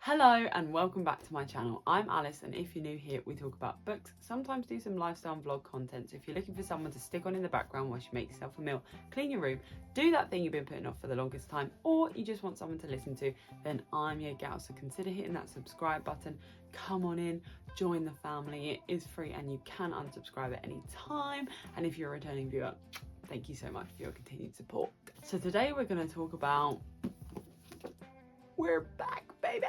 Hello and welcome back to my channel. I'm Alice, and if you're new here, we talk about books, sometimes do some lifestyle and vlog content. So if you're looking for someone to stick on in the background while you make yourself a meal, clean your room, do that thing you've been putting off for the longest time, or you just want someone to listen to, then I'm your gal. So consider hitting that subscribe button. Come on in, join the family. It is free and you can unsubscribe at any time. And if you're a returning viewer, thank you so much for your continued support. So today we're going to talk about, we're back, baby!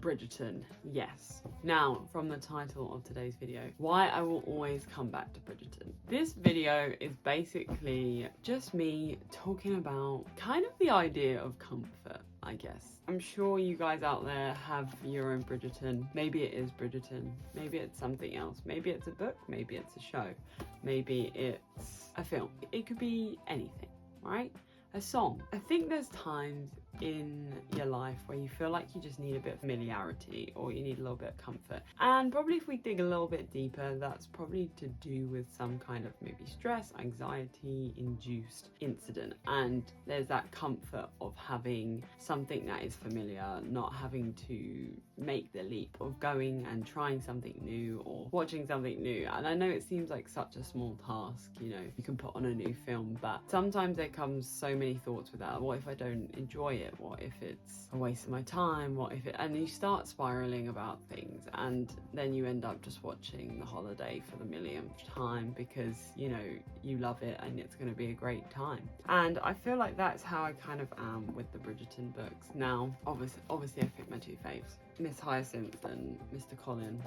Bridgerton, yes. Now, from the title of today's video, why I will always come back to Bridgerton. This video is basically just me talking about kind of the idea of comfort, I guess. I'm sure you guys out there have your own Bridgerton. Maybe it is Bridgerton, maybe it's something else. Maybe it's a book, maybe it's a show, maybe it's a film. It could be anything, right? A song. I think there's times in your life where you feel like you just need a bit of familiarity or you need a little bit of comfort. And probably if we dig a little bit deeper, that's probably to do with some kind of maybe stress, anxiety induced incident. And there's that comfort of having something that is familiar, not having to make the leap of going and trying something new or watching something new. And I know it seems like such a small task, you know, you can put on a new film, but sometimes there comes so many thoughts with that. What if I don't enjoy it? What if it's a waste of my time? What if it, and you start spiraling about things, and then you end up just watching The Holiday for the millionth time because, you know, you love it and it's going to be a great time. And I feel like that's how I kind of am with the Bridgerton books. Now, obviously I picked my two faves, Miss Hyacinth and Mr. Colin.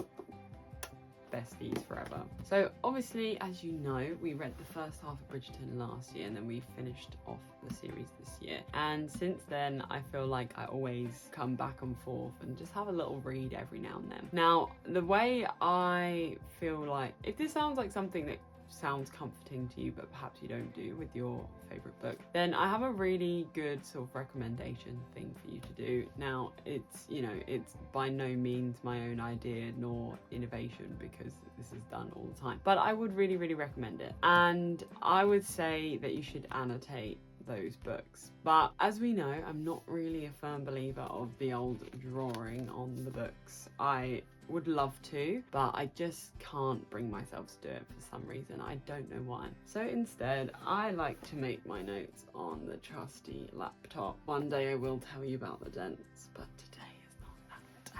Besties forever. So obviously, as you know, we read the first half of Bridgerton last year and then we finished off the series this year. And since then, I feel like I always come back and forth and just have a little read every now and then. Now, the way I feel like, if this sounds like something that sounds comforting to you but perhaps you don't do with your favorite book, then I have a really good sort of recommendation thing for you to do. Now, it's, you know, it's by no means my own idea nor innovation because this is done all the time, but I would really recommend it. And I would say that you should annotate those books. But as we know, I'm not really a firm believer of the old drawing on the books. I would love to, but I just can't bring myself to do it for some reason. I don't know why. So instead, I like to make my notes on the trusty laptop. One day I will tell you about the dents, but today is not that day.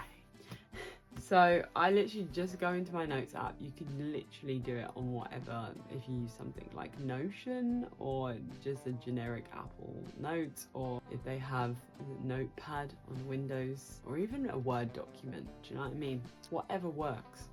So I literally just go into my notes app. You can literally do it on whatever, if you use something like Notion or just a generic Apple Notes, or if they have a Notepad on Windows, or even a Word document. Do you know what I mean? Whatever works,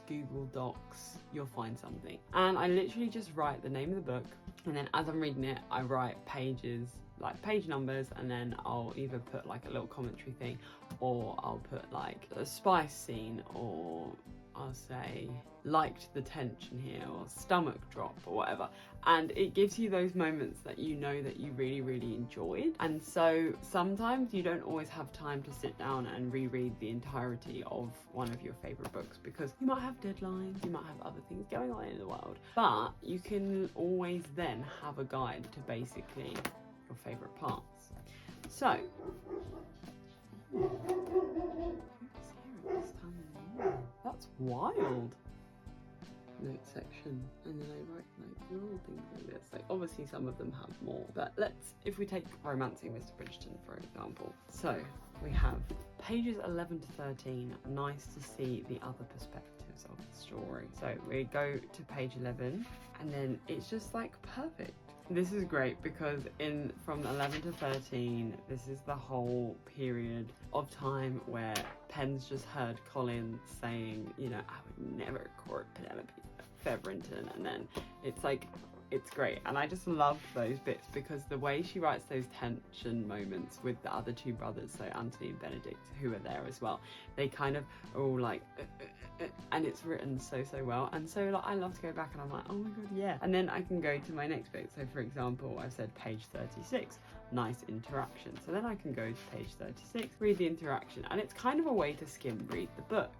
Google Docs, you'll find something. And I literally just write the name of the book, and then as I'm reading it, I write pages, like page numbers, and then I'll either put like a little commentary thing, or I'll put like a spice scene, or I'll say liked the tension here, or stomach drop, or whatever. And it gives you those moments that you know that you really enjoyed. And so sometimes you don't always have time to sit down and reread the entirety of one of your favorite books because you might have deadlines, you might have other things going on in the world, but you can always then have a guide to basically your favorite parts. So that's wild. Note section, and then I write like little things like this. Like obviously some of them have more, but if we take Romancing Mr. Bridgerton for example. So we have pages 11 to 13, nice to see the other perspectives of the story. So we go to page 11 and then it's just like perfect. This is great because from 11 to 13, this is the whole period of time where Penn's just heard Colin saying, you know, I would never court Penelope Feverington, and then it's like, it's great. And I just love those bits because the way she writes those tension moments with the other two brothers, so Anthony and Benedict, who are there as well, they kind of are all like and it's written so well. And so like I love to go back and I'm like, oh my god, yeah. And then I can go to my next bit. So for example, I've said page 36, nice interaction. So then I can go to page 36, read the interaction, and it's kind of a way to skim read the book.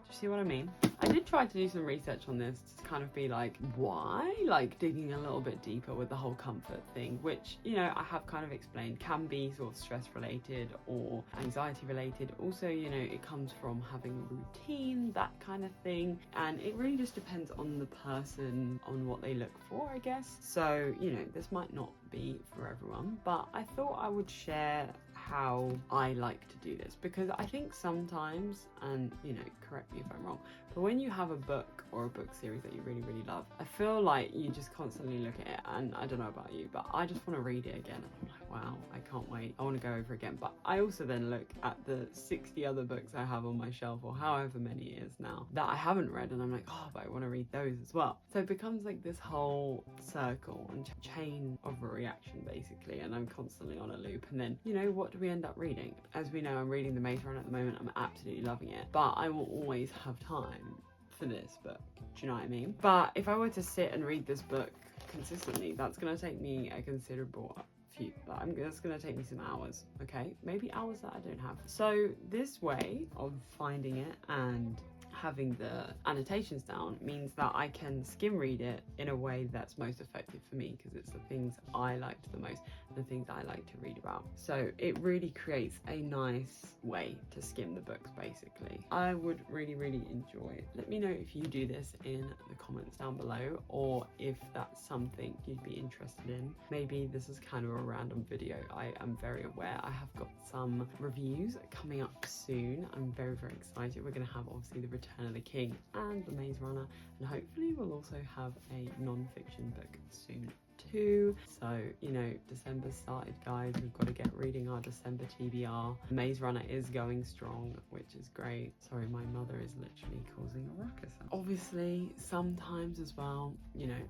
you see what I mean? I did try to do some research on this to kind of be like, why? Like digging a little bit deeper with the whole comfort thing, which, you know, I have kind of explained can be sort of stress related or anxiety related. Also, you know, it comes from having a routine, that kind of thing. And it really just depends on the person, on what they look for, I guess. So, you know, this might not be for everyone, but I thought I would share how I like to do this, because I think sometimes, and you know, correct me if I'm wrong, but when you have a book or a book series that you really love, I feel like you just constantly look at it, and I don't know about you, but I just want to read it again, and I'm like, wow, I can't wait, I want to go over again. But I also then look at the 60 other books I have on my shelf, or however many it is now, that I haven't read, and I'm like, oh, but I want to read those as well. So it becomes like this whole circle and chain of a reaction basically, and I'm constantly on a loop. And then, you know, what do we end up reading? As we know, I'm reading The Maze Runner at the moment. I'm absolutely loving it, but I will always have time for this book. Do you know what I mean? But if I were to sit and read this book consistently, that's going to take me a considerable few, that's going to take me some hours, okay? Maybe hours that I don't have. So this way of finding it and having the annotations down means that I can skim read it in a way that's most effective for me, because it's the things I liked the most, the things I like to read about. So it really creates a nice way to skim the books basically. I would really enjoy it. Let me know if you do this in the comments down below, or if that's something you'd be interested in. Maybe this is kind of a random video. I am very aware I have got some reviews coming up soon. I'm very excited. We're going to have obviously the Return of the King and The Maze Runner, and hopefully we'll also have a non-fiction book soon too. So, you know, December started, guys. We've got to get reading our December TBR. The Maze Runner is going strong, which is great. Sorry, my mother is literally causing a ruckus. Obviously, sometimes as well, you know,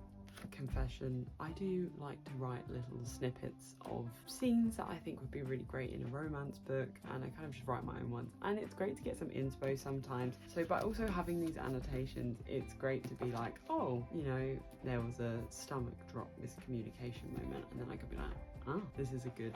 confession, I do like to write little snippets of scenes that I think would be really great in a romance book, and I kind of just write my own ones, and it's great to get some inspo sometimes. So by also having these annotations, it's great to be like, oh, you know, there was a stomach drop miscommunication moment, and then I could be like, oh, this is a good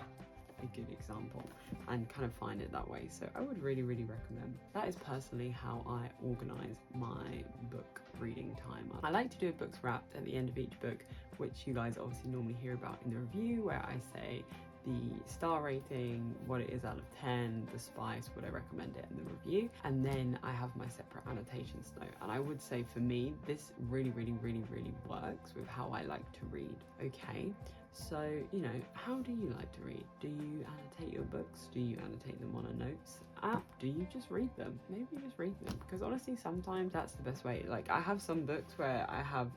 example, and kind of find it that way. So I would really recommend. That is personally how I organize my book reading time. I like to do a books wrapped at the end of each book, which you guys obviously normally hear about in the review, where I say the star rating, what it is out of 10, the spice, would I recommend it in the review, and then I have my separate annotations note. And I would say for me, this really works with how I like to read. Okay, so, you know, how do you like to read? Do you annotate your books? Do you annotate them on a notes app? Do you just read them? Maybe just read them, because honestly sometimes that's the best way. Like, I have some books where I have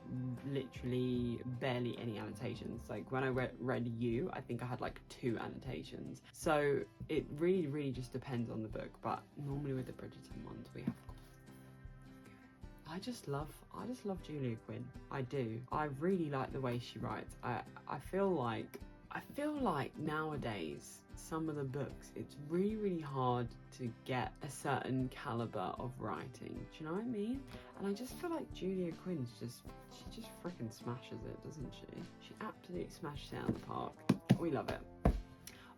literally barely any annotations. Like when I read You, I think I had like 2 annotations. So it really just depends on the book. But normally with the Bridgerton ones, we have, I just love Julia Quinn. I do. I really like the way she writes. I feel like nowadays, some of the books, it's really hard to get a certain caliber of writing. Do you know what I mean? And I just feel like Julia Quinn's she just freaking smashes it, doesn't she? She absolutely smashes it out of the park. We love it.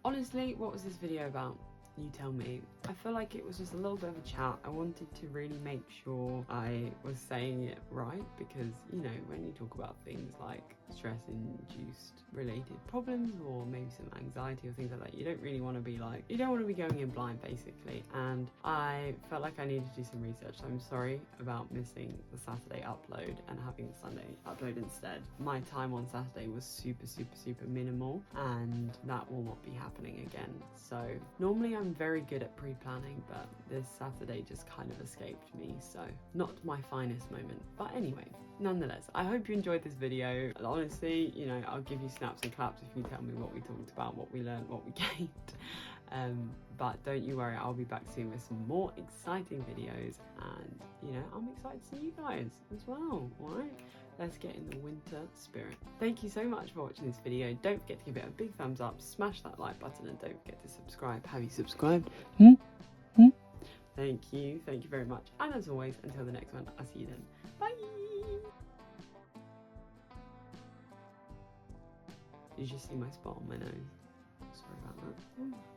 Honestly, what was this video about? You tell me. I feel like it was just a little bit of a chat. I wanted to really make sure I was saying it right, because, you know, when you talk about things like stress-induced related problems, or maybe some anxiety or things like that, you don't really want to be like, you don't want to be going in blind basically. And I felt like I needed to do some research. So I'm sorry about missing the Saturday upload and having the Sunday upload instead. My time on Saturday was super minimal, and that will not be happening again. So normally I'm very good at pre-planning, but this Saturday just kind of escaped me, so not my finest moment. But anyway, nonetheless, I hope you enjoyed this video. Honestly, you know, I'll give you snaps and claps if you tell me what we talked about, what we learned, what we gained. But don't you worry, I'll be back soon with some more exciting videos, and you know, I'm excited to see you guys as well. Alright, let's get in the winter spirit. Thank you so much for watching this video. Don't forget to give it a big thumbs up, smash that like button, and don't forget to subscribe. Have you subscribed? Thank you very much, and as always, until the next one, I'll see you then. Bye. You just see my spot on my nose. Sorry about that.